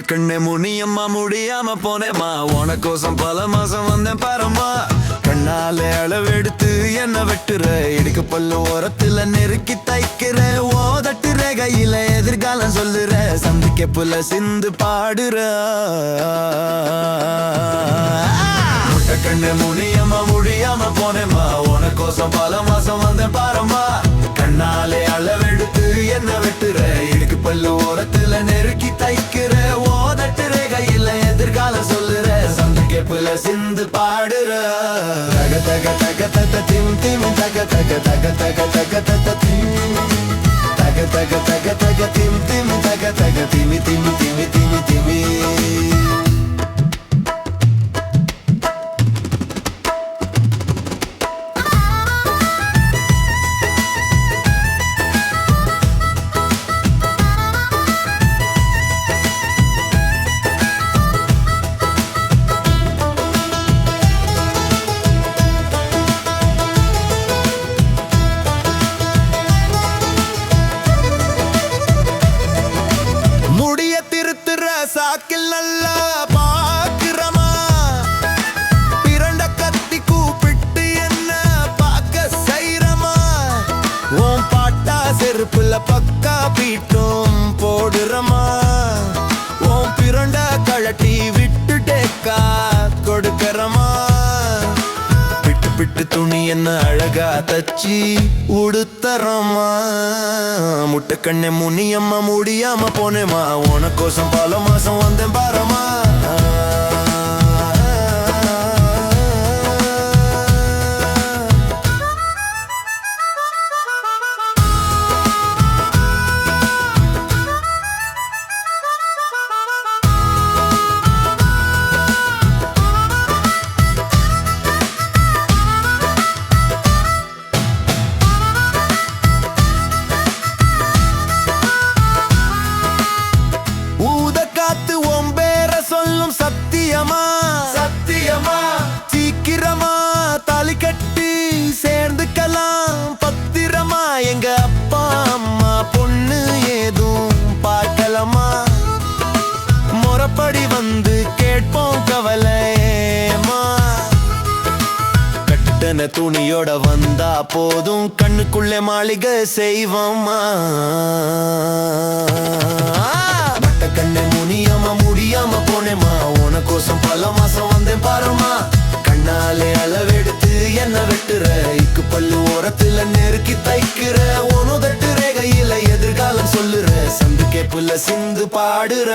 கண்ணே முனியம்மா முடியாம போனேம்மா உனக்கோசம் பல மாசம் வந்தேன் பாரம்மா கண்ணாலே அளவெடுத்து என்ன வெட்டுற இடுக்க பல்லு ஓரத்துல நெருக்கி தைக்கிற ஓதட்டு ரேகையில எதிர்காலம் சொல்லுற சந்திக்க புல சிந்து பாடுற கண்ணே முனியம்மா முடியாம போனேம்மா உனக்கோசம் பல மாசம் வந்தேன் பாரம்மா கண்ணாலே அளவெடுத்து என்ன வெட்டுற இடுக்கு பல்லு ஓரத்துல நெருக்கி தைக்கிற ஓதட்டு ரேகையில எதிர்காலம் சொல்லுற சந்திக்க புல சிந்து பாடுற தக தக தக தக திம் திம் தக தக தக தக தக தக திம் தக தக தக தக திம் திம் தக தக திமி திமி திமி திமி திமி சாக்கில் நல்லா பாக்குறமா பிரண்ட கத்தி கூப்பிட்டு என்ன பாக்க செய்றமா உன் பாட்டா செருப்புல பக்கா பீட்டும் போடுறமா உன் பிரண்ட கழட்டி விட்டு டேக்கா கொடுக்கறமா பிட்டு பிட்டு துணி என்ன அழகா தச்சி உடுத்தரமா முட்டை கண்ணே முனியம்மா முடியாம போனேமா உனக்கோசம் பல மாசம் வந்தேன் பாரமா சத்தியமா சத்தியமா சீக்கிரமா தாலி கட்டி சேர்ந்துக்கலாம் பத்திரமா எங்க அப்பா அம்மா பொண்ணு ஏதும் பார்க்கலாமா முறப்படி வந்து கேட்போம் கவலைமா கட்டண துணியோட வந்தா போதும் கண்ணுக்குள்ளே மாளிகை செய்வோமா கண்ணே முனியாம முடியாம போனேமா உனக்கோசம் பல மாசம் வந்தேன் பாருமா கண்ணாலே அளவெடுத்து என்ன வெட்டுற இக்கு பல்லு ஓரத்துல நெருக்கி தைக்கிற உனதட்டு ரேகையில எதிர்காலம் சொல்லுற சந்து கேப்புல சிந்து பாடுற